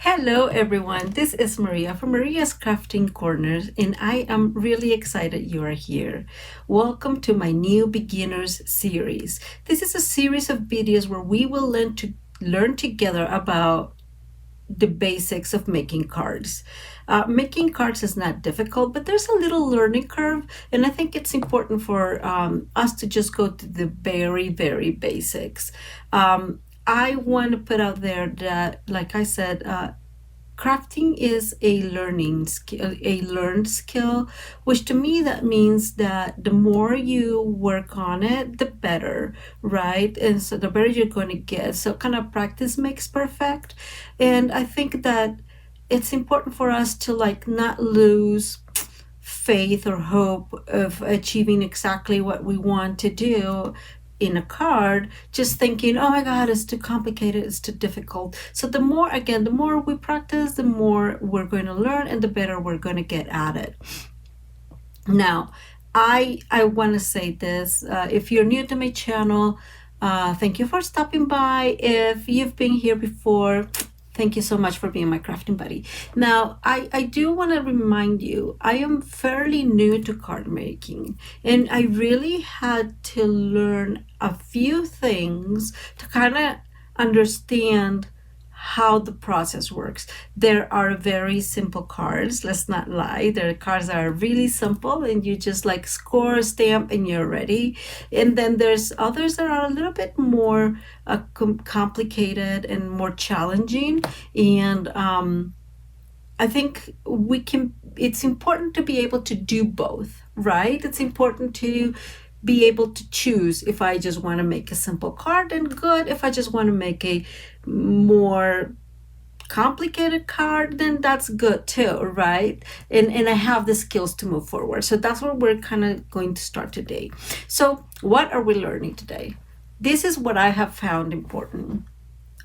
Hello everyone, this is Maria from Maria's Crafting Corners and I am really excited you are here. Welcome to my new beginners series. This is a series of videos where we will learn together about the basics of making cards. Making cards is not difficult, but there's a little learning curve, and I think it's important for us to just go to the very basics. I want to put out there that, like I said, crafting is a learning skill, a learned skill, which to me that means that the more you work on it, the better, right? And so the better you're going to get. So kind of practice makes perfect. And I think that it's important for us to like not lose faith or hope of achieving exactly what we want to do in a card, just thinking, oh my God, it's too complicated, it's too difficult. So the more, again, the more we practice, the more we're going to learn and the better we're going to get at it. Now, I want to say this, if you're new to my channel, thank you for stopping by. If you've been here before, thank you so much for being my crafting buddy. Now, I do want to remind you, I am fairly new to card making, and I really had to learn a few things to kind of understand how the process works. There are very simple cards, let's not lie. There are cards that are really simple and you just like score, stamp, and you're ready. And then there's others that are a little bit more complicated and more challenging. And I think it's important to be able to do both, right? It's important to be able to choose. If I just want to make a simple card, then good. If I just want to make a more complicated card, then that's good too, right? And I have the skills to move forward. So that's what we're kind of going to start today. So what are we learning today? This is what I have found important.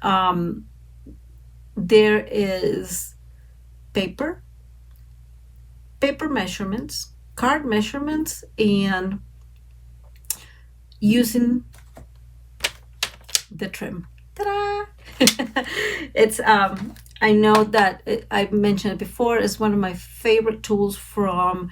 There is paper measurements, card measurements, and using the trim. Ta-da! It's I know that I've mentioned it before, it's one of my favorite tools from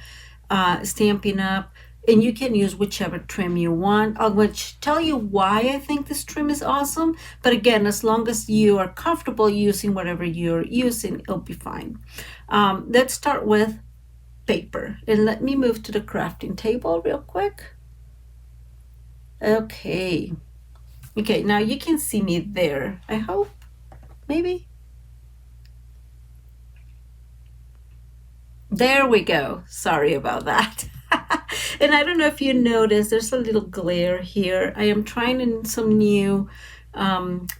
Stampin'Up, and you can use whichever trim you want. I'll tell you why I think this trim is awesome, but again, as long as you are comfortable using whatever you're using, it'll be fine. Let's start with paper, and let me move to the crafting table real quick. Okay, now you can see me there, I hope, maybe. There we go. Sorry about that. And I don't know if you noticed, there's a little glare here. I am trying in some new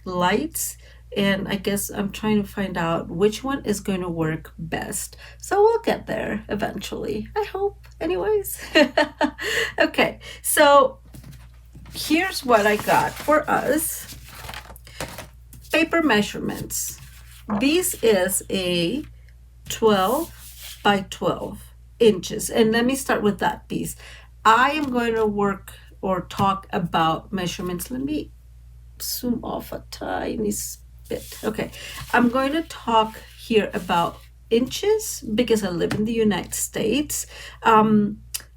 lights, and I guess I'm trying to find out which one is going to work best. So we'll get there eventually, I hope, anyways. Okay, so here's what I got for us. Paper measurements. This is a 12 by 12 inches. And let me start with that piece. I am going to work or talk about measurements. Let me zoom off a tiny bit. Okay, I'm going to talk here about inches because I live in the United States.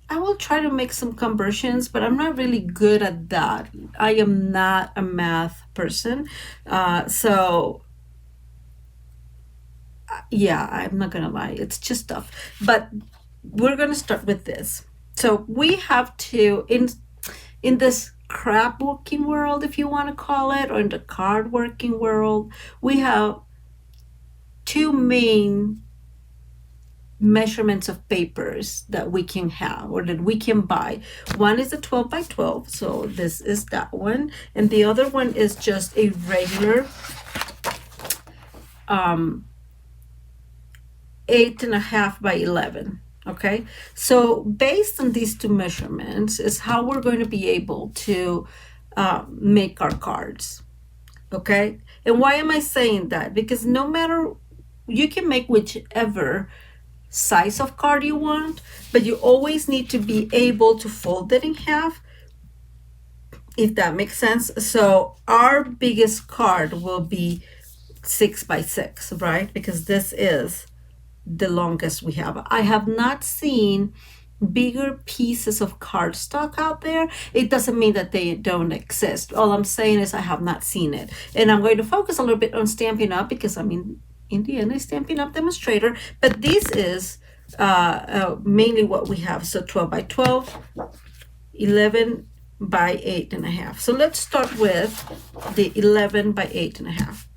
I will try to make some conversions, but I'm not really good at that. I am not a math person. So yeah, I'm not gonna lie, it's just tough. But we're gonna start with this. So we have to, in this scrap working world, if you want to call it, or in the card working world, we have two main measurements of papers that we can have or that we can buy. One is a 12 by 12, so this is that one, and the other one is just a regular 8.5 by 11. Okay, so based on these two measurements is how we're going to be able to make our cards. Okay, and why am I saying that? Because no matter, you can make whichever size of card you want, but you always need to be able to fold it in half, if that makes sense. So our biggest card will be 6x6, right? Because this is the longest we have. I have not seen bigger pieces of cardstock out there. It doesn't mean that they don't exist. All I'm saying is I have not seen it. And I'm going to focus a little bit on Stampin' Up because I'm in the end a Stampin' Up demonstrator. But this is mainly what we have. So 12 by 12, 11 by 8.5. So let's start with the 11 by 8.5.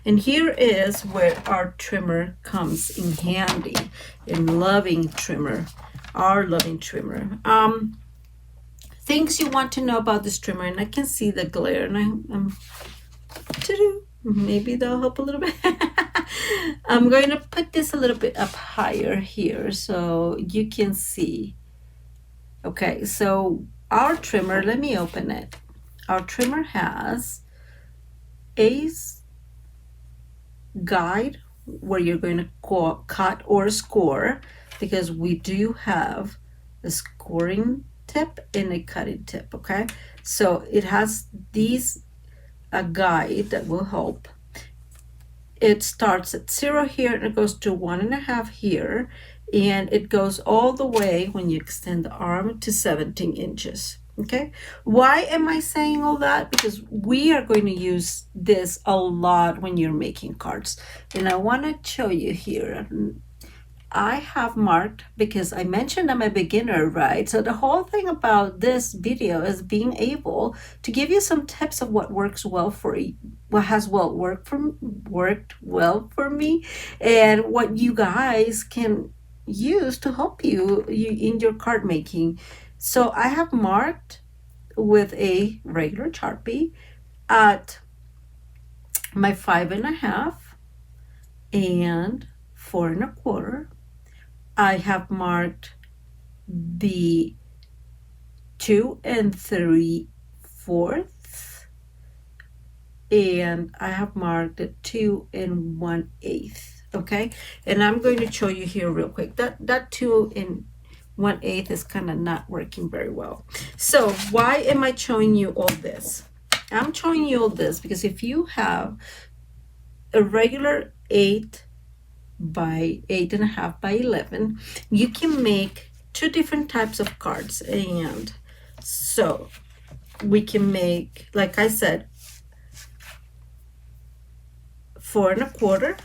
And here is where our trimmer comes in handy, in loving trimmer, our loving trimmer. Things you want to know about this trimmer, and I can see the glare, and I'm maybe that'll help a little bit. I'm going to put this a little bit up higher here so you can see. Okay, so our trimmer, let me open it. Our trimmer has a guide where you're going to cut or score, because we do have a scoring tip and a cutting tip. Okay, so it has these a guide that will help. It starts at 0 here and it goes to 1.5 here, and it goes all the way when you extend the arm to 17 inches. Okay, why am I saying all that? Because we are going to use this a lot when you're making cards, and I want to show you here. I have marked, because I mentioned I'm a beginner, right? So the whole thing about this video is being able to give you some tips of what works well for you, what has worked well for me, and what you guys can use to help you in your card making. So I have marked with a regular Sharpie at my 5.5 and 4.25. I have marked the 2 3/4, and I have marked the 2 1/8. Okay, and I'm going to show you here real quick that 2 1/8 is kind of not working very well. So why am I showing you all this? I'm showing you all this because if you have a regular 8 by 8.5 by 11, you can make 2 different types of cards. And so we can make, like I said, 4.25,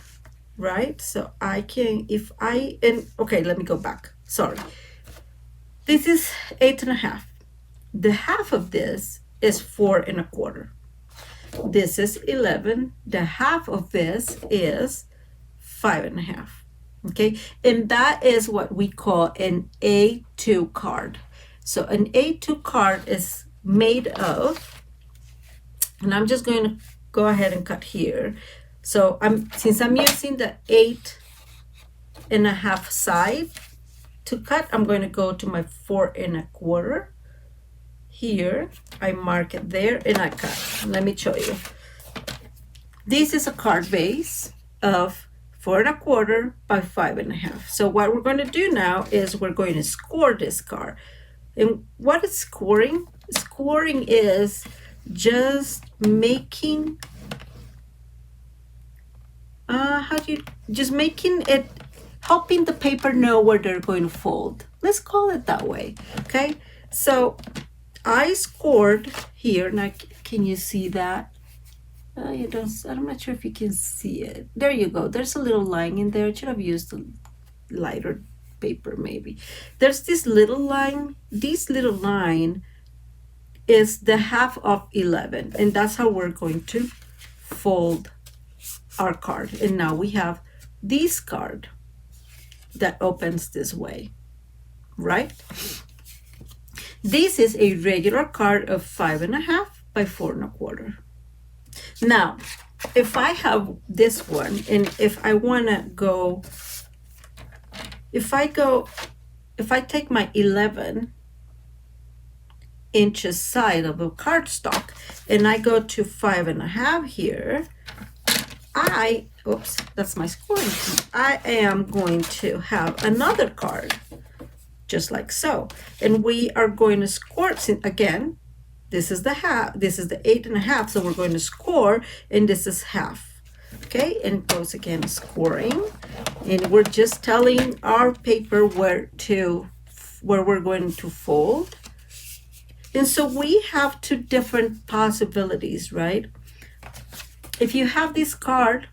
right? So I can, okay, let me go back. Sorry. This is 8.5. The half of this is 4.25. This is 11. The half of this is 5.5. Okay, and that is what we call an A2 card. So an A2 card is made of, and I'm just going to go ahead and cut here. So since I'm using the 8.5 side to cut, I'm going to go to my 4.25 here. I mark it there and I cut. Let me show you. This is a card base of 4.25 by 5.5. So what we're going to do now is we're going to score this card. And what is scoring? Scoring is just making making it, helping the paper know where they're going to fold. Let's call it that way. Okay, so I scored here. Now, can you see that? I'm not sure if you can see it. There you go. There's a little line in there. I should have used a lighter paper maybe. There's this little line. This little line is the half of 11, and that's how we're going to fold our card. And now we have this card that opens this way, right? This is a regular card of 5.5 by 4.25. Now, if I have this one, and if I want to go, if I take my 11 inches side of a cardstock and I go to 5.5 here, that's my scoring. I am going to have another card, just like so. And we are going to score, again, this is the half, this is the 8.5, so we're going to score, and this is half. Okay, and it goes again scoring, and we're just telling our paper where we're going to fold. And so we have two different possibilities, right? If you have this card,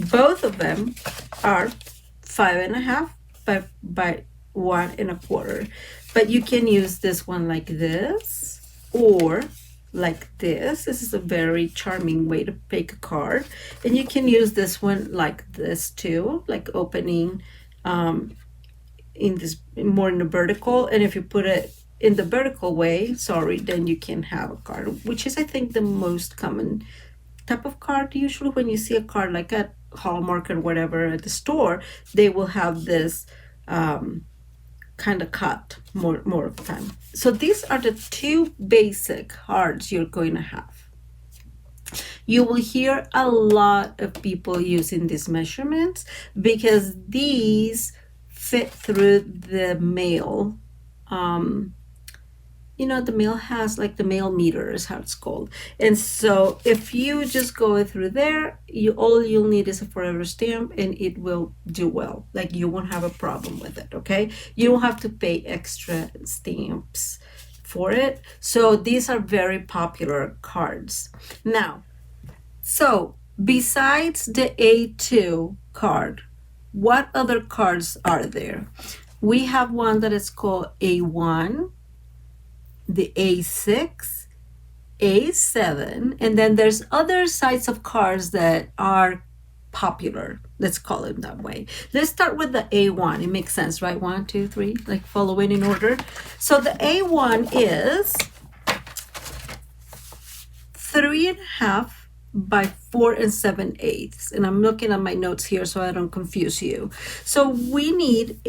both of them are 5.5 by 1.25, but you can use this one like this or like this. This is a very charming way to pick a card. And you can use this one like this too, like opening in this more in the vertical. And if you put it in the vertical way, then you can have a card, which is I think the most common type of card. Usually when you see a card like at Hallmark or whatever at the store, they will have this kind of cut more of the time. So these are the two basic cards you're going to have. You will hear a lot of people using these measurements because these fit through the mail. You know, the mail has like the mail meter is how it's called. And so if you just go through there, all you'll need is a forever stamp and it will do well. Like you won't have a problem with it, okay? You don't have to pay extra stamps for it. So these are very popular cards. Now, so besides the A2 card, what other cards are there? We have one that is called A1, the A6, A7, and then there's other sides of cards that are popular. Let's call it that way. Let's start with the A1. It makes sense, right? 1, 2, 3, like following in order. So the A1 is 3.5 by 4 7/8. And I'm looking at my notes here so I don't confuse you. So we need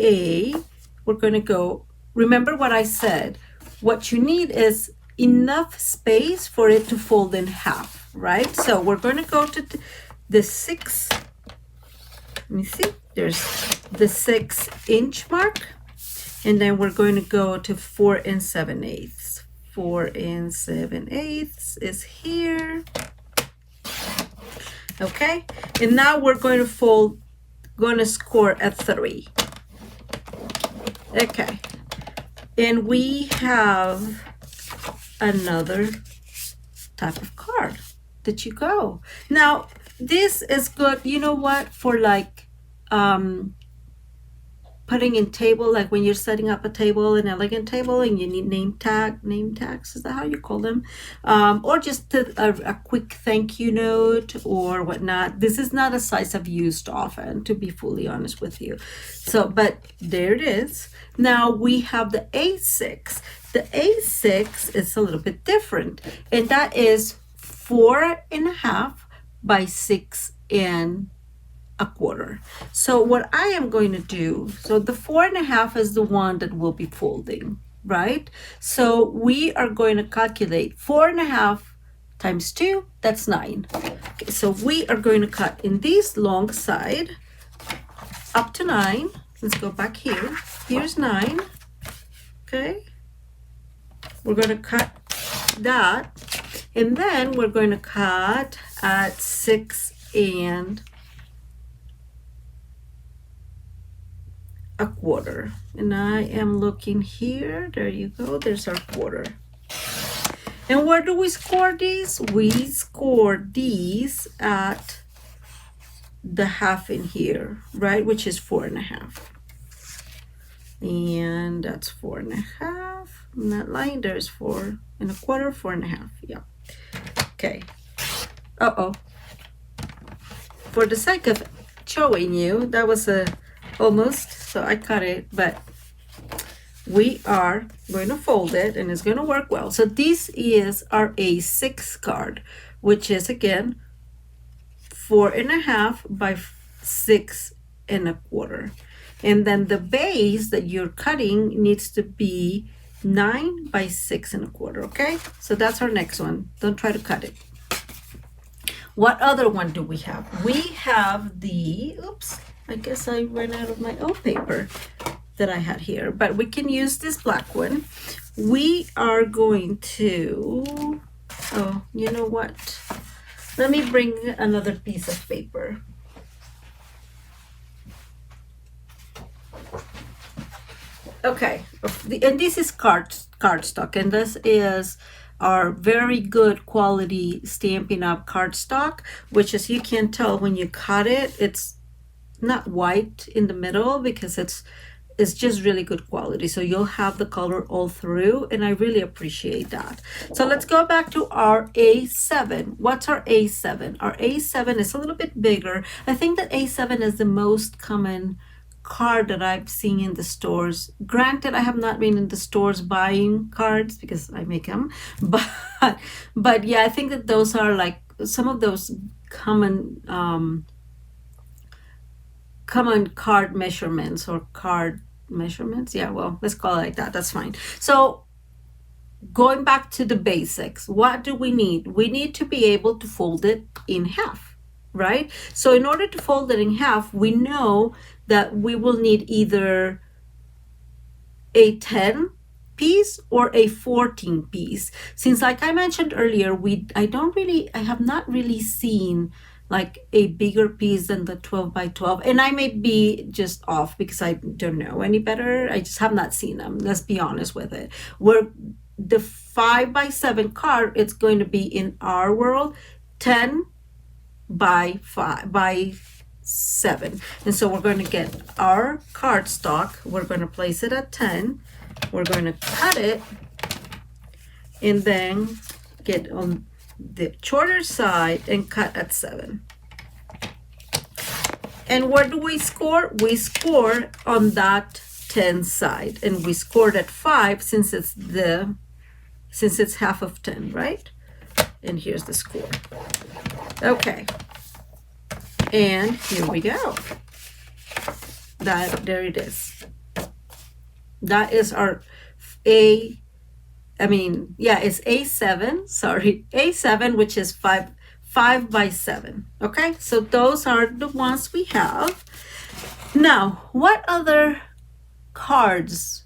we're going to go, remember what I said. What you need is enough space for it to fold in half, right? So we're going to go to the 6, let me see, there's the 6-inch mark, and then we're going to go to 4 7/8. 4 7/8 is here. Okay, and now we're going to score at 3. Okay. And we have another type of card that you go. Now, this is good, you know what, for like putting in table, like when you're setting up a table, an elegant table, and you need name tags, is that how you call them? Or just a quick thank you note or whatnot. This is not a size I've used often, to be fully honest with you. So, but there it is. Now we have the A6. The A6 is a little bit different, and that is 4.5 by 6.25. So what I am going to do, so the 4.5 is the one that will be folding, right? So we are going to calculate 4.5 times 2, that's 9. Okay, so we are going to cut in this long side up to 9. Let's go back here. Here's 9. Okay. We're going to cut that. And then we're going to cut at 6.25. And I am looking here. There you go. There's our quarter. And where do we score these? We score these at the half in here, right? Which is 4.5. And that's 4.5. In that line, there's 4.25, 4.5. Yeah. Okay. For the sake of showing you, that was almost, so I cut it, but we are going to fold it and it's going to work well. So this is our A6 card, which is again 4.5 by 6.25. And then the base that you're cutting needs to be 9 by 6.25. Okay, so that's our next one. Don't try to cut it. What other one do we have? We have the, oops, I guess I ran out of my old paper that I had here, but we can use this black one. We are going to, oh, you know what? Let me bring another piece of paper. Okay, and this is cardstock, and this is our very good quality Stampin' Up! Cardstock, which, as you can tell when you cut it, it's not white in the middle because it's just really good quality. So you'll have the color all through, and I really appreciate that. So let's go back to our A7. What's our A7? Our A7 is a little bit bigger. I think that A7 is the most common card that I've seen in the stores. Granted, I have not been in the stores buying cards because I make them, but yeah, I think that those are like some of those common common card measurements or card measurements. Yeah, well, let's call it like that. That's fine. So going back to the basics, what do we need? We need to be able to fold it in half, right? So in order to fold it in half, we know that we will need either a 10 piece or a 14 piece. Since, like I mentioned earlier, I have not really seen like a bigger piece than the 12 by 12, and I may be just off because I don't know any better. I just have not seen them, let's be honest with it. Where the 5 by 7 card, it's going to be in our world 10 by 5 by 7, and so we're going to get our cardstock, we're going to place it at 10, we're going to cut it, and then get on the shorter side and cut at 7. And where do we score? We score on that 10 side, and we scored at 5 since it's half of 10, right? And here's the score. Okay, and here we go. There it is. That is our it's A7, sorry, A7, which is 5 by 7. Okay, so those are the ones we have. Now, what other cards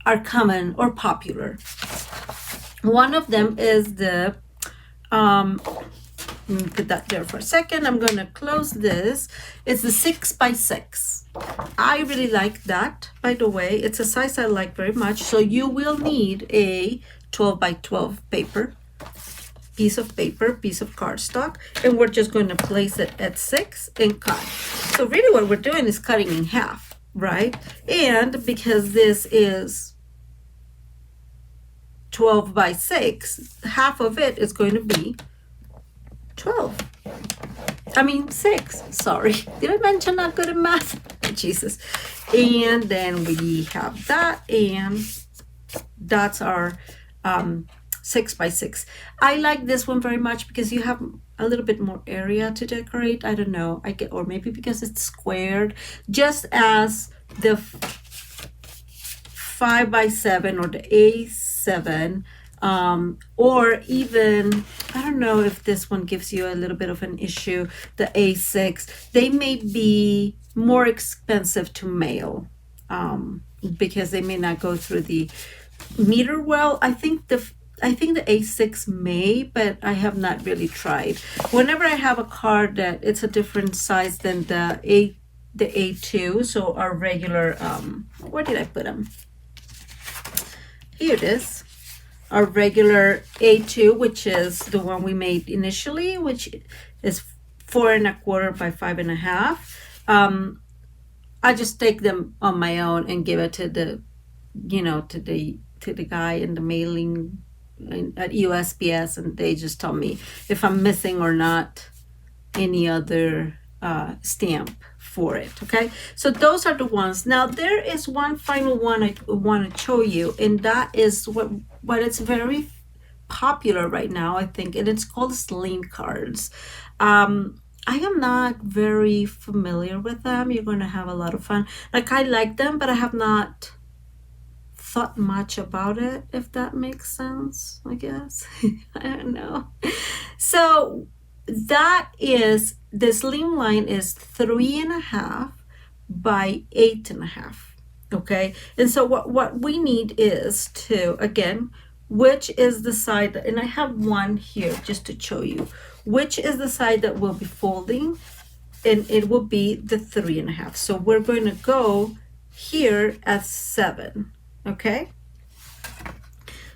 are common or popular? One of them is the let me put that there for a second. I'm going to close this. It's the 6 by 6. I really like that, by the way. It's a size I like very much. So you will need a 12 by 12 piece of cardstock, and we're just going to place it at 6 and cut. So really what we're doing is cutting in half, right? And because this is 12 by 6, half of it is going to be 6, sorry. Did I mention not good at math? Jesus. And then we have that, and that's our 6 by 6. I like this one very much because you have a little bit more area to decorate. I don't know, or maybe because it's squared, just as the 5 by 7 or the A7, or even, I don't know if this one gives you a little bit of an issue, the A6, they may be more expensive to mail, because they may not go through the meter well. I think the A6 may, but I have not really tried. Whenever I have a card that it's a different size than the A2, so our regular, where did I put them? Here it is. Our regular A2, which is the one we made initially, which is 4 1/4 by 5 1/2. I just take them on my own and give it to the guy in the mailing at USPS, and they just tell me if I'm missing or not any other stamp for it. Okay, so those are the ones. Now there is one final one I want to show you, and that is what it's very popular right now, I think, and it's called sling cards. I am not very familiar with them. You're going to have a lot of fun. Like, I like them, but I have not thought much about it, if that makes sense, I guess. I don't know. So that is, the slim line is 3 1/2 by 8 1/2. Okay, and so what we need is to, again, which is the side, and I have one here just to show you, which is the side that will be folding, and it will be the 3.5. So we're going to go here at 7, okay?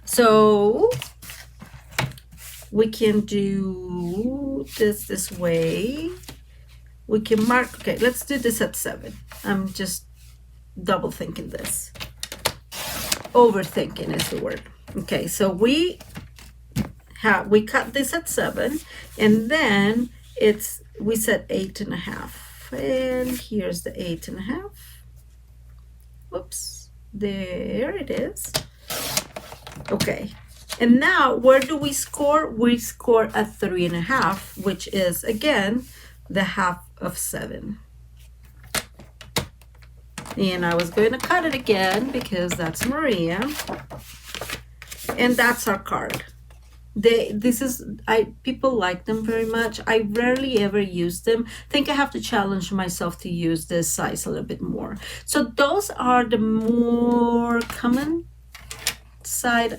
So we can do this way. We can mark, okay, let's do this at 7. I'm just double thinking this. Overthinking is the word. Okay, so we cut this at 7, and then we said 8.5, and here's the 8.5. Whoops, there it is. Okay, and now where do we score? We score at 3.5, which is again the half of 7. And I was going to cut it again because that's Maria, and that's our card. People like them very much. I rarely ever use them. I think I have to challenge myself to use this size a little bit more. So those are the more common sides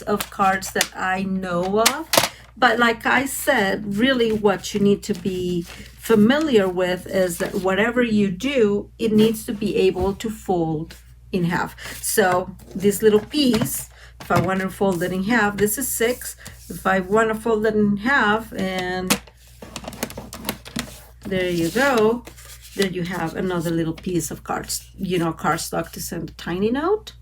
of cards that I know of. But like I said, really what you need to be familiar with is that whatever you do, it needs to be able to fold in half. So this little piece, if I want to fold it in half, this is 6. If I want to fold it in half, and there you go, then you have another little piece of cards, cardstock to send a tiny note.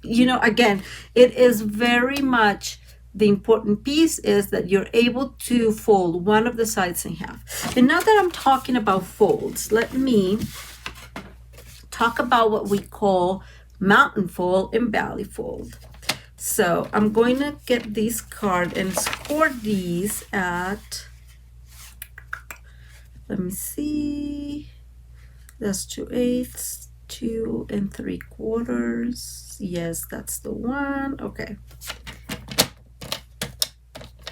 Again, it is very much, the important piece is that you're able to fold one of the sides in half. And now that I'm talking about folds, let me talk about what we call mountain fold and valley fold. So I'm going to get this card and score these at, let me see, that's 2/8, 2 3/4. Yes, that's the one. Okay.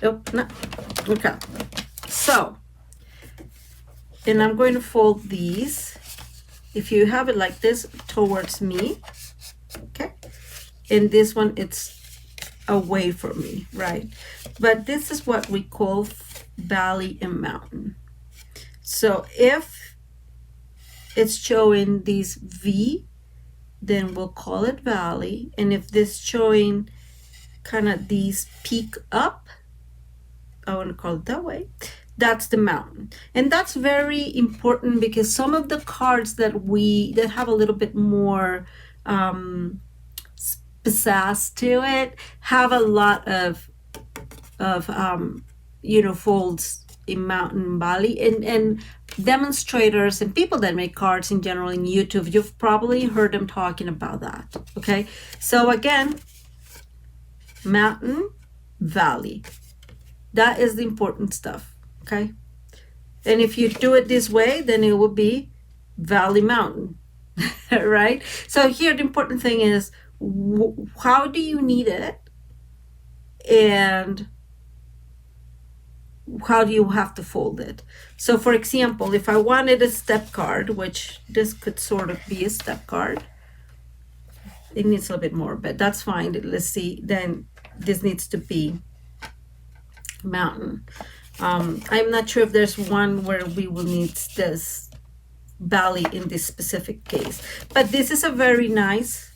Nope, no. Okay. So, and I'm going to fold these, if you have it like this, towards me. Okay. And this one, it's away from me, right? But this is what we call valley and mountain. So if it's showing these V, then we'll call it valley. And if this showing kind of these peak up, I want to call it that way, that's the mountain. And that's very important because some of the cards that have a little bit more pizzazz to it have a lot of folds in mountain and valley, and demonstrators and people that make cards in general in YouTube, you've probably heard them talking about that. Okay, so again, mountain, valley, that is the important stuff. Okay, and if you do it this way, then it will be valley mountain. Right? So here the important thing is, how do you need it, and how do you have to fold it? So for example, if I wanted a step card, which this could sort of be a step card, it needs a little bit more, but that's fine. Let's see, then this needs to be mountain. I'm not sure if there's one where we will need this valley in this specific case, but this is a very nice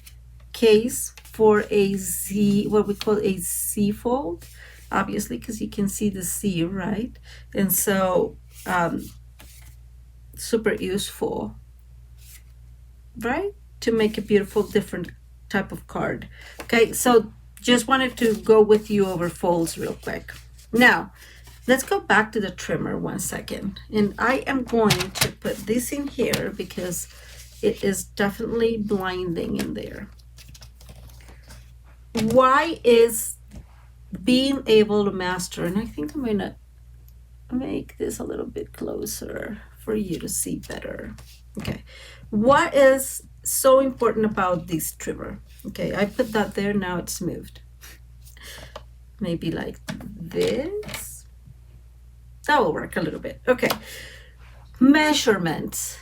case for a Z, what we call a Z fold, obviously, because you can see the C, right? And so super useful, right, to make a beautiful different type of card. Okay, so just wanted to go with you over folds real quick. Now let's go back to the trimmer 1 second, and I am going to put this in here because it is definitely blinding in there. Why is being able to master, and I think I'm gonna make this a little bit closer for you to see better. Okay, what is so important about this trimmer? Okay, I put that there, now it's moved. Maybe like this. That will work a little bit. Okay, measurements.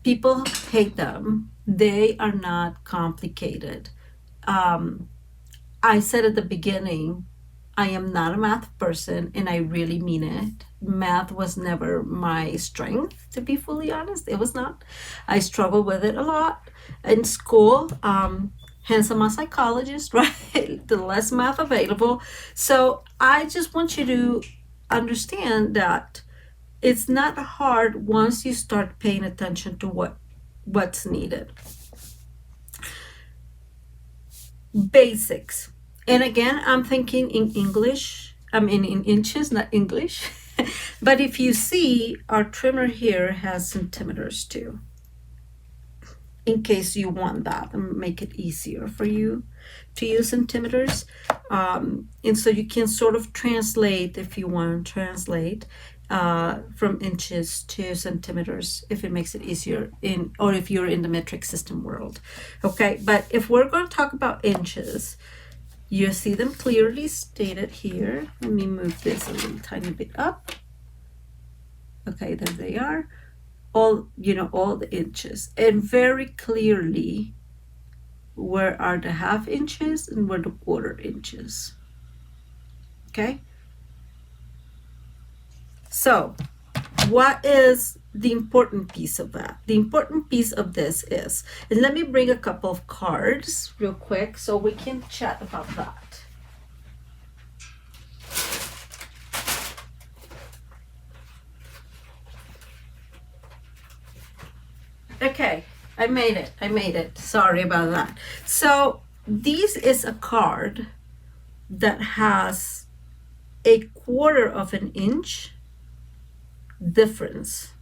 People hate them. They are not complicated. I said at the beginning, I am not a math person, and I really mean it. Math was never my strength, to be fully honest. It was not. I struggled with it a lot in school. Hence, I'm a psychologist, right? The less math available. So I just want you to understand that it's not hard once you start paying attention to what's needed. Basics. And again, I'm thinking in English. I mean in inches, not English. But if you see, our trimmer here has centimeters too, in case you want that and make it easier for you to use centimeters. And so you can sort of translate, if you want to translate from inches to centimeters, if it makes it easier or if you're in the metric system world. Okay, but if we're going to talk about inches, you see them clearly stated here. Let me move this a little tiny bit up. Okay, there they are. All the inches, and very clearly where are the half inches and where the quarter inches. Okay, so what is the important piece of that? The important piece of this is, and let me bring a couple of cards real quick so we can chat about that. Okay, I made it. Sorry about that. So this is a card that has a quarter of an inch difference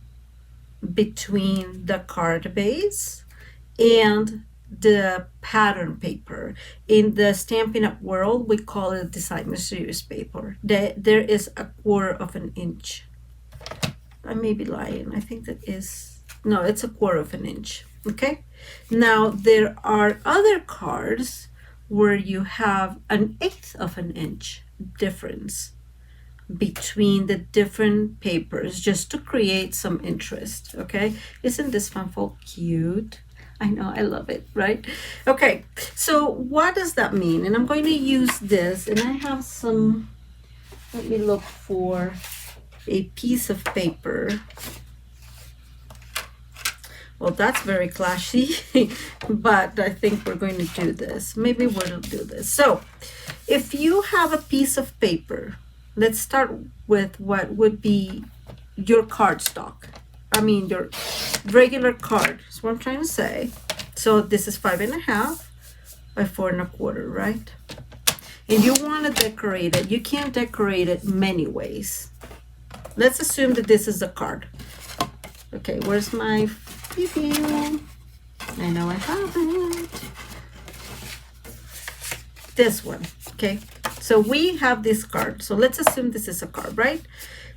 between the card base and the pattern paper. In the Stampin' Up world, we call it designer series paper. There is a quarter of an inch. I may be lying. I think that is... No, it's a quarter of an inch. Okay. Now there are other cards where you have an eighth of an inch difference between the different papers, just to create some interest. Okay. Isn't this funful cute? I know, I love it, right? Okay. So what does that mean? And I'm going to use this, and I have some, let me look for a piece of paper. Well, that's very clashy, but I think we're going to do this. Maybe we'll do this. So if you have a piece of paper, let's start with what would be your cardstock. I mean, your regular card is what I'm trying to say. So this is 5.5 by 4.25, right? And you want to decorate it. You can decorate it many ways. Let's assume that this is the card. Okay, where's my preview? I know I have it. This one, okay? So we have this card. So let's assume this is a card, right?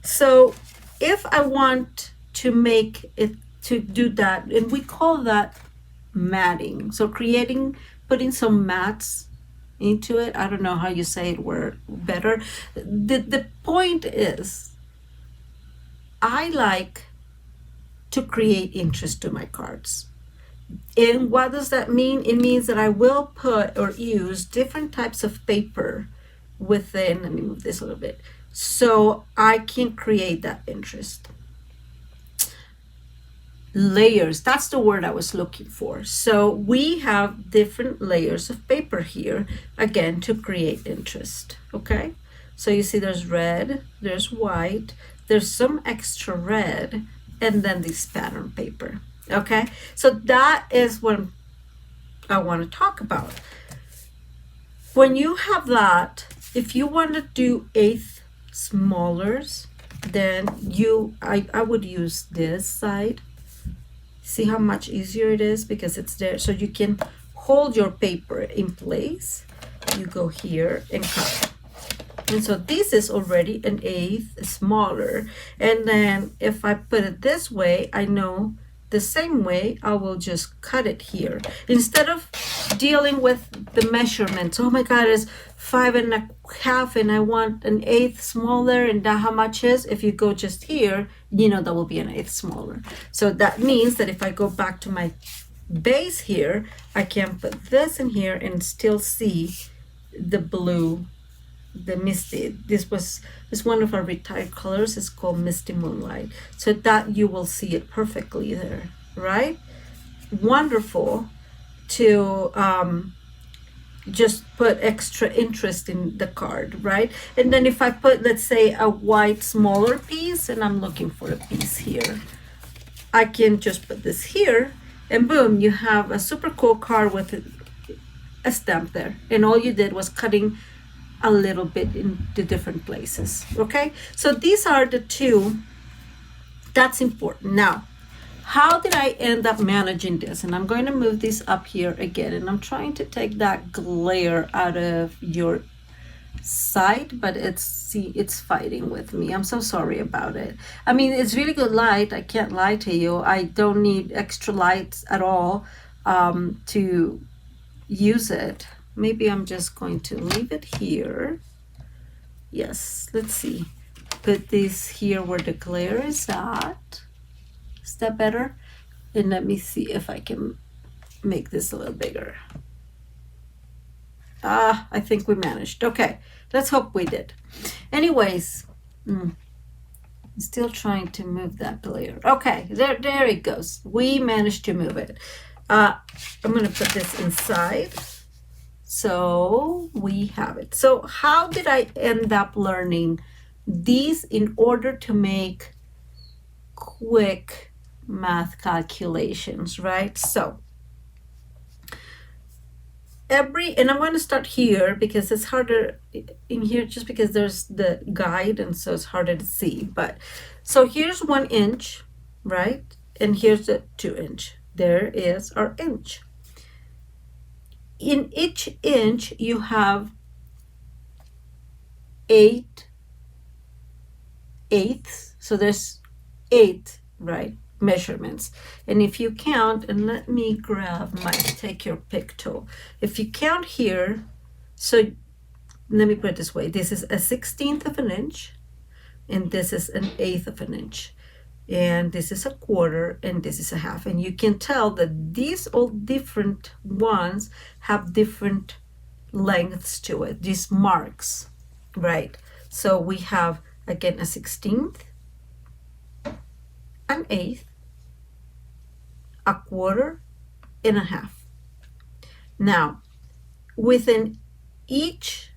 So if I want to make it, to do that, and we call that matting. So putting some mats into it. I don't know how you say it word better. The point is, I like to create interest to my cards. And what does that mean? It means that I will put or use different types of paper within, let me move this a little bit, so I can create that interest. Layers, that's the word I was looking for. So we have different layers of paper here, again, to create interest, okay? So you see there's red, there's white, there's some extra red, and then this pattern paper, okay? So that is what I want to talk about. When you have that, if you want to do eighth smallers, then I would use this side. See how much easier it is because it's there, so you can hold your paper in place. You go here and cut. And so this is already an eighth smaller. And then if I put it this way, I know the same way I will just cut it here. Instead of dealing with the measurements, oh my God, it's 5.5 and I want an eighth smaller, and that how much is? If you go just here, you know that will be an eighth smaller. So that means that if I go back to my base here, I can put this in here and still see the blue, the misty. This is one of our retired colors. It's called Misty Moonlight. So that you will see it perfectly there, right? Wonderful to just put extra interest in the card, right? And then if I put, let's say, a white smaller piece, and I'm looking for a piece here, I can just put this here, and boom, you have a super cool card with a stamp there. And all you did was cutting a little bit in the different places, okay? So these are the two. That's important. Now, how did I end up managing this? And I'm going to move this up here again, and I'm trying to take that glare out of your sight, but it's fighting with me. I'm so sorry about it. I mean, it's really good light. I can't lie to you. I don't need extra lights at all to use it. Maybe I'm just going to leave it here. Yes, let's see. Put this here where the glare is at. Is that better? And let me see if I can make this a little bigger. I think we managed. Okay, let's hope we did. Anyways, I'm still trying to move that glare. Okay, there it goes. We managed to move it. I'm going to put this inside. So we have it. So how did I end up learning these in order to make quick math calculations, right? So and I'm going to start here because it's harder in here just because there's the guide, and so it's harder to see. But so here's 1 inch, right? And here's the 2 inch. There is our inch. In each inch you have 8/8. So there's 8, right, measurements. And if you count, and let me grab my take your pick tool. If you count here, so let me put it this way. This is a 1/16 of an inch, and this is an 1/8 of an inch, and this is a quarter, and this is a half. And you can tell that these all different ones have different lengths to it, these marks, right? So we have, again, a 1/16, an 1/8, a quarter, and a half. Now, within each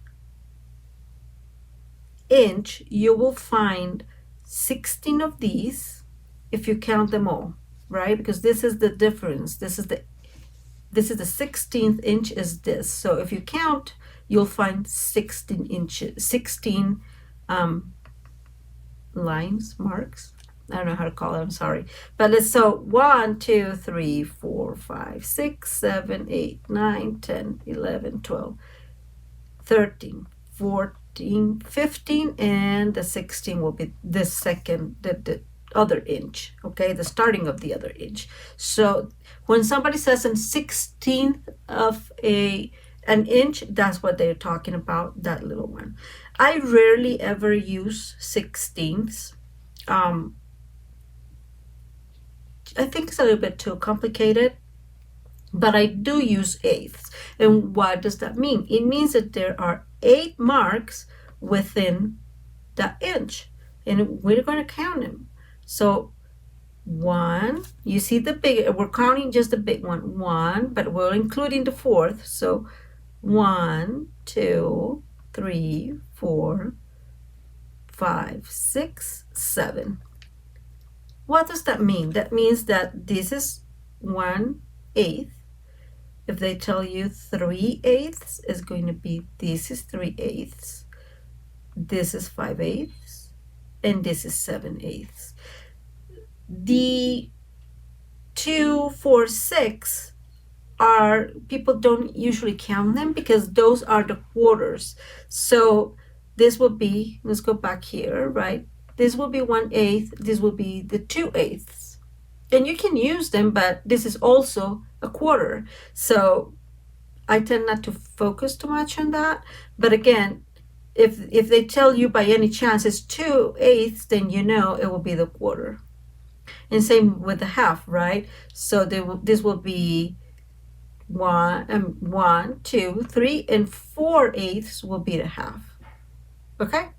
inch, you will find 16 of these if you count them all, right? Because this is the difference. This is the 16th inch is this. So if you count, you'll find 16 inches, 16 lines, marks. I don't know how to call it, I'm sorry. But let's, so 1, 2, 3, 4, 5, 6, 7, 8, 9, 10, 11, 12, 13, 14, 15, and the 16 will be the second, the other inch, okay, the starting of the other inch. So when somebody says an 16th of an inch, that's what they're talking about, that little one. I rarely ever use 16ths. I think it's a little bit too complicated, but I do use 1/8. And what does that mean? It means that there are 8 marks within the inch, and we're going to count them. So 1, you see the big, we're counting just the big one, 1, but we're including the 4th. So 1, 2, 3, 4, 5, 6, 7. What does that mean? That means that this is 1/8. If they tell you 3/8 is going to be, this is 3/8, this is 5/8, and this is 7/8. The 2, 4, 6 are, people don't usually count them because those are the quarters. So this will be, let's go back here, right? This will be 1/8, this will be the 2/8. And you can use them, but this is also a quarter. So I tend not to focus too much on that. But again, if they tell you by any chance it's 2/8, then you know it will be the quarter. And same with the half, right? So this will be 1, 2, 3, and 4/8 will be the half. Okay?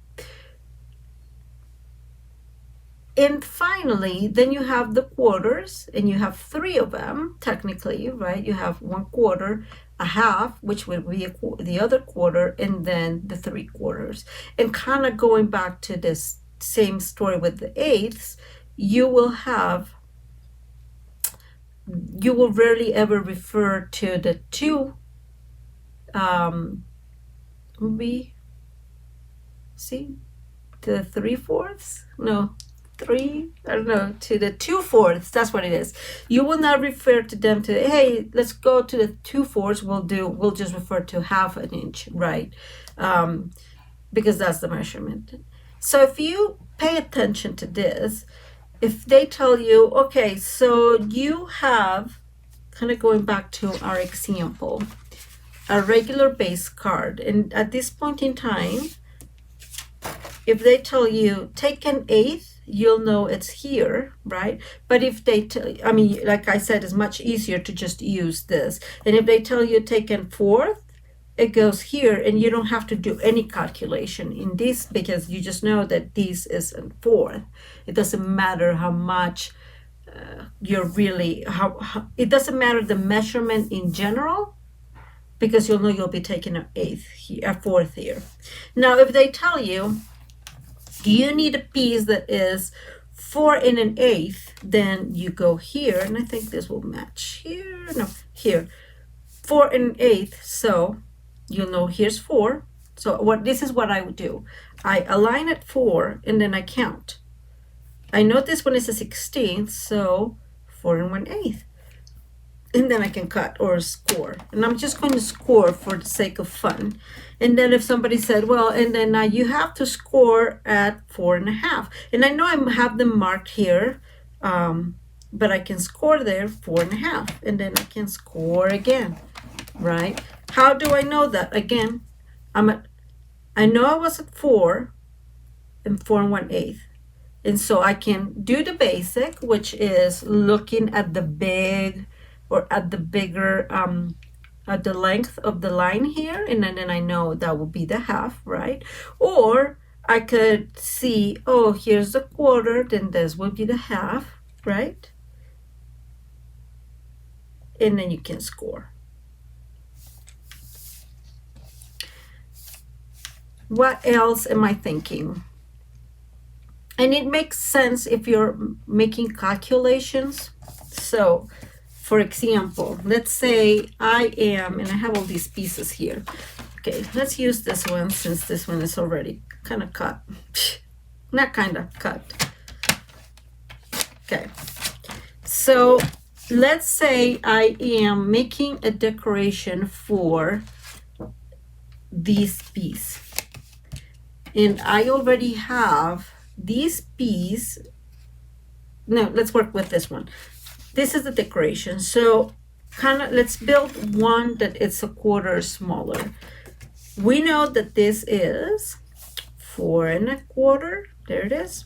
And finally, then you have the quarters, and you have 3 of them, technically, right? You have 1/4, a half, which would be the other quarter, and then the 3/4. And kind of going back to this same story with the eighths, you will rarely ever refer to the 2, see, the 3/4? No, 3, I don't know, to the 2/4. That's what it is. You will not refer to them to, hey, let's go to the 2/4. We'll just refer to 1/2 inch, right? Because that's the measurement. So if you pay attention to this, if they tell you, okay, so you have, kind of going back to our example, a regular base card, and at this point in time, if they tell you take an eighth, you'll know it's here, right? But if they I mean, like I said, it's much easier to just use this. And if they tell you take an fourth, it goes here, and you don't have to do any calculation in this, because you just know that this is a fourth. It doesn't matter how much you're really, it doesn't matter the measurement in general, because you'll know you'll be taking an eighth here, a fourth here. Now, if they tell you you need a piece that is 4 1/8, then you go here, and I think this will match here. No, here, 4 1/8. So you'll know here's 4. So this is what I would do. I align at 4, and then I count. I know this one is a 16th, so 4 1/8. And then I can cut or score. And I'm just going to score for the sake of fun. And then if somebody said, well, and then you have to score at 4 1/2. And I know I have them marked here, but I can score there 4 1/2. And then I can score again, right? How do I know that? Again, I know I was at 4 and 4 1/8. And so I can do the basic, which is looking at the big, or at the bigger, at the length of the line here, and then I know that will be the half, right? Or I could see, oh, here's the quarter, then this will be the half, right? And then you can score. What else am I thinking? And it makes sense if you're making calculations. So, for example, let's say I am, and I have all these pieces here. Okay, let's use this one, since this one is already kind of cut. Not kind of cut. Okay, so let's say I am making a decoration for this piece. And I already have this piece. No, let's work with this one. This is the decoration. So kind of, let's build one that it's a quarter smaller. We know that this is 4 1/4. There it is,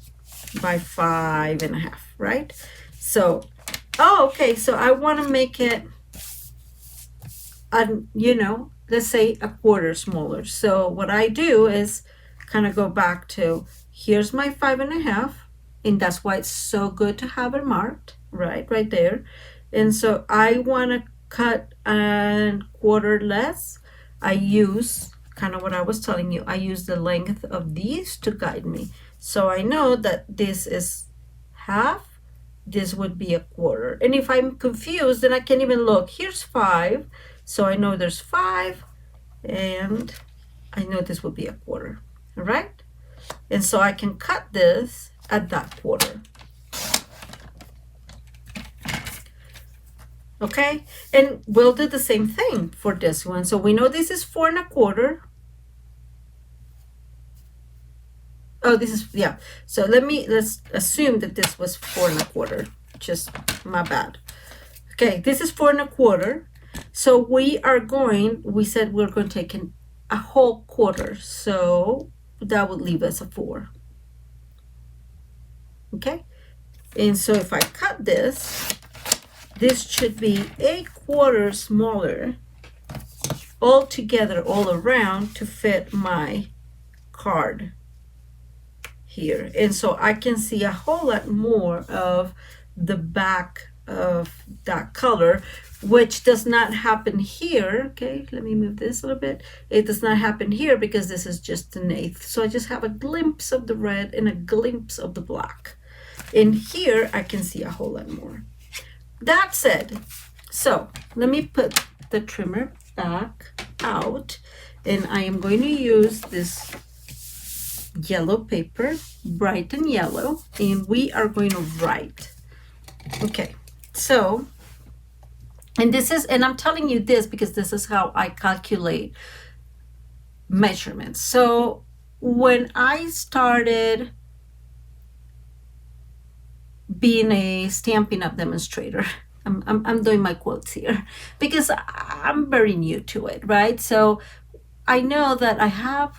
by 5 1/2, right? So, oh, okay. So I want to make it, let's say a quarter smaller. So what I do is kind of go back to, here's my 5 1/2, and that's why it's so good to have it marked. Right there. And so I want to cut a quarter less. I use kind of what I was telling you. I use the length of these to guide me. So I know that this is half, this would be a quarter. And if I'm confused, then I can even look. Here's 5. So I know there's 5, and I know this will be a quarter. All right? And so I can cut this at that quarter. Okay, and we'll do the same thing for this one. So we know this is 4 1/4. Oh, this is, yeah. So let's assume that this was 4 1/4. Just my bad. Okay, this is 4 1/4. So we said we're going to take a whole quarter. So that would leave us a 4. Okay, And so if I cut this should be 1/4 smaller all together, all around, to fit my card here. And so I can see a whole lot more of the back of that color, which does not happen here. Okay, let me move this a little bit. It does not happen here because this is just an 1/8. So I just have a glimpse of the red and a glimpse of the black. In here, I can see a whole lot more. That said, so let me put the trimmer back out, and I am going to use this yellow paper, bright and yellow, and we are going to write. Okay, so, and this is, and I'm telling you this because this is how I calculate measurements. So when I started being a Stampin' Up demonstrator, I'm doing my quotes here because I'm very new to it, right? So I know that I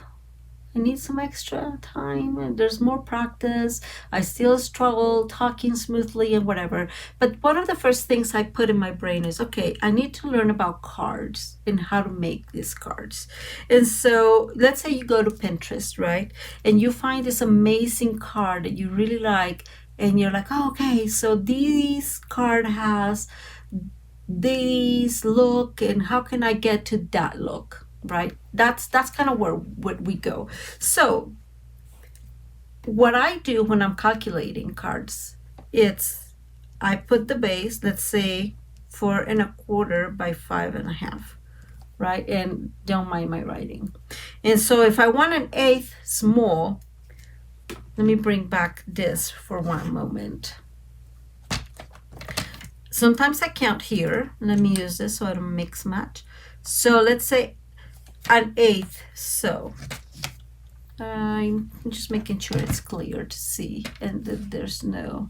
need some extra time and there's more practice. I still struggle talking smoothly and whatever. But one of the first things I put in my brain is, okay, I need to learn about cards and how to make these cards. And so let's say you go to Pinterest, right? And you find this amazing card that you really like, and you're like, oh, okay, so this card has this look, and how can I get to that look, right? That's kind of where we go. So what I do when I'm calculating cards, I put the base, let's say 4 1/4 by 5 1/2, right? And don't mind my writing. And so if I want an 1/8 small, let me bring back this for one moment. Sometimes I count here. Let me use this so I don't mix match. So let's say an 1/8. So I'm just making sure it's clear to see and that there's no,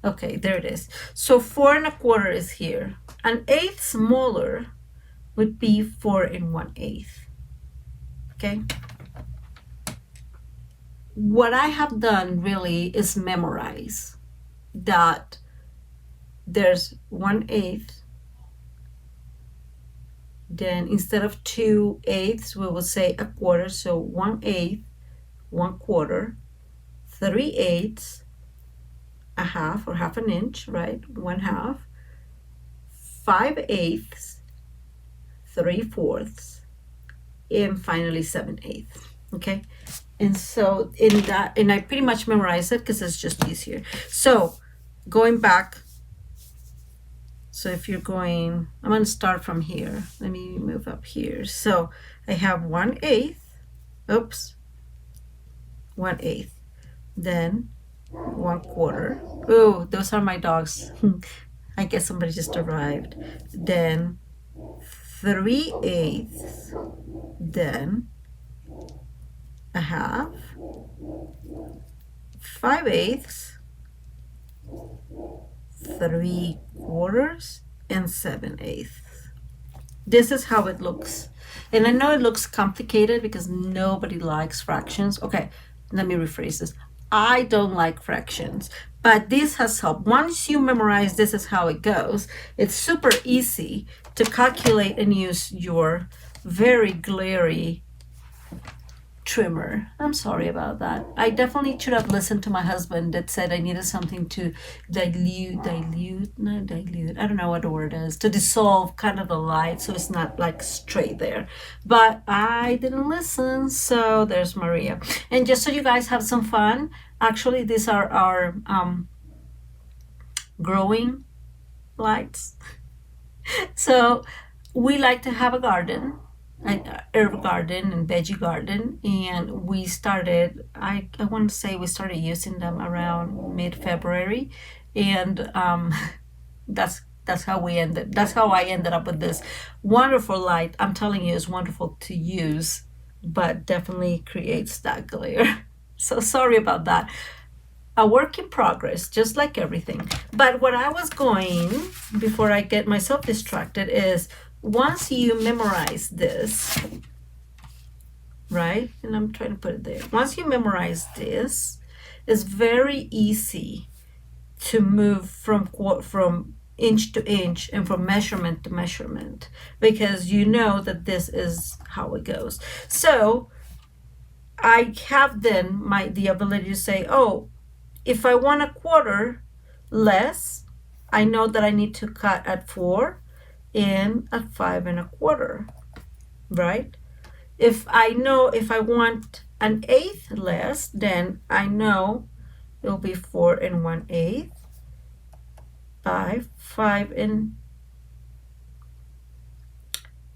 okay, there it is. So 4 1/4 is here. An 1/8 smaller would be 4 1/8. Okay. What I have done really is memorize that there's 1/8. Then instead of 2/8, we will say 1/4. So 1/8, 1/4, 3/8, a half or 1/2 inch, right? 1/2, 5/8, 3/4, and finally 7/8. Okay. And so in that, and I pretty much memorize it because it's just easier. So going back, so if you're going, I'm going to start from here. Let me move up here. So I have 1/8, oops, 1/8, then 1/4. Oh, those are my dogs. I guess somebody just arrived. Then 3/8, then a half, 5/8, 3/4, and 7/8. This is how it looks. And I know it looks complicated because nobody likes fractions. Okay, let me rephrase this. I don't like fractions, but this has helped. Once you memorize this is how it goes, it's super easy to calculate and use your very glary trimmer. I'm sorry about that. I definitely should have listened to my husband that said I needed something to dilute, I don't know what the word is, to dissolve kind of the light so it's not like straight there. But I didn't listen, so there's Maria. And just so you guys have some fun, actually these are our growing lights. So we like to have a garden, an herb garden and veggie garden, and we started, I want to say we started using them around mid-February, and that's how I ended up with this wonderful light. I'm telling you, it's wonderful to use, but definitely creates that glare. So sorry about that. A work in progress, just like everything. But what I was going, before I get myself distracted, is once you memorize this, right? And I'm trying to put it there. Once you memorize this, It's very easy to move from inch to inch and from measurement to measurement, because you know that this is how it goes. So I have then the ability to say, oh, if I want a quarter less, I know that I need to cut at 4 and at 5 1/4, right? If I want an eighth less, then I know it'll be 4 1/8 by 5 and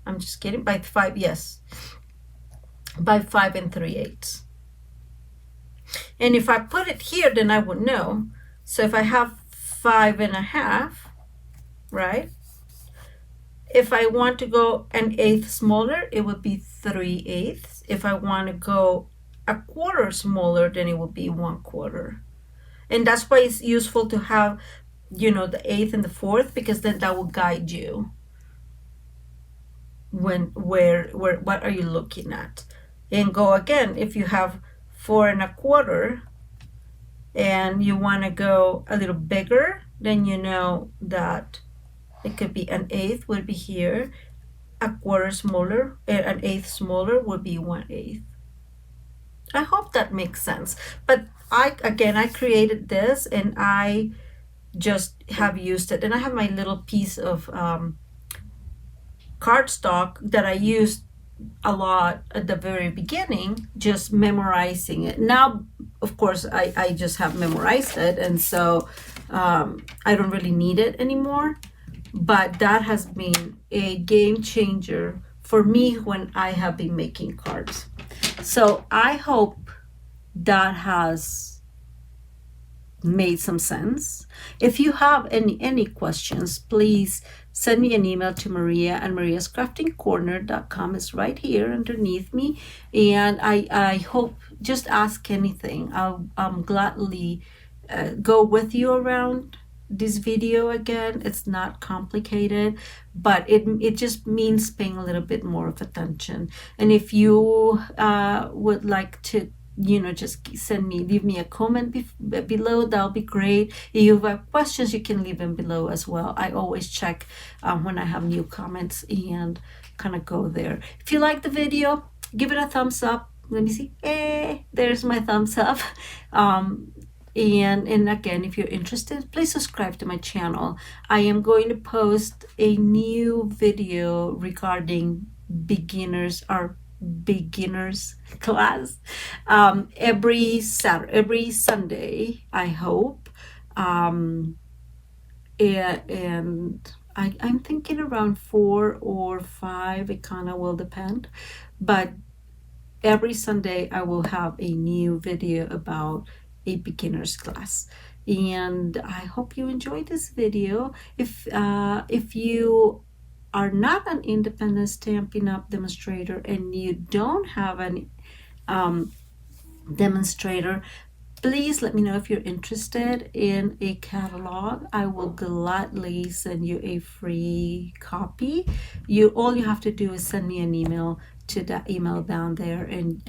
I'm just kidding, by 5, yes, by 5 3/8. And if I put it here, then I would know. So if I have 5 1/2, right? If I want to go an eighth smaller, it would be 3/8. If I want to go a quarter smaller, then it would be 1/4. And that's why it's useful to have, the eighth and the fourth, because then that will guide you where what are you looking at. And go again, if you have 4 1/4 and you want to go a little bigger, then you know that it could be an eighth would be here, a quarter smaller, an eighth smaller would be 1/8. I hope that makes sense. But I created this and I just have used it. And I have my little piece of cardstock that I used a lot at the very beginning, just memorizing it. Now, of course, I just have memorized it, and so I don't really need it anymore. But that has been a game changer for me when I have been making cards. So I hope that has made some sense. If you have any questions, please send me an email to Maria, and mariascraftingcorner.com is right here underneath me. And I hope, just ask anything. I'll gladly go with you around this video again. It's not complicated, but it just means paying a little bit more of attention. And if you would like to just leave me a comment below, that'll be great. If you have questions, you can leave them below as well. I always check when I have new comments and kind of go there. If you like the video, give it a thumbs up. Let me see. There's my thumbs up. And again, if you're interested, please subscribe to my channel. I am going to post a new video regarding beginners class every Sunday, I hope. And I'm thinking around 4 or 5. It kind of will depend, but every Sunday I will have a new video about a beginner's class. And I hope you enjoyed this video. If you are not an independent Stampin' Up! Demonstrator and you don't have any demonstrator, please let me know if you're interested in a catalog. I will gladly send you a free copy. All you have to do is send me an email to that email down there, and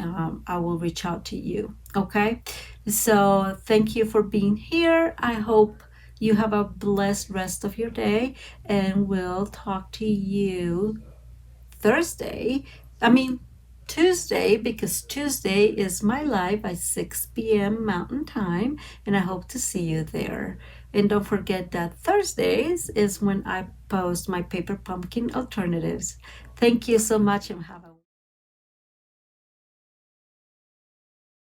I will reach out to you. Okay, so thank you for being here. I hope you have a blessed rest of your day, and we'll talk to you Tuesday, because Tuesday is my live at 6 p.m. Mountain Time, and I hope to see you there. And don't forget that Thursdays is when I post my paper pumpkin alternatives. Thank you so much, and have a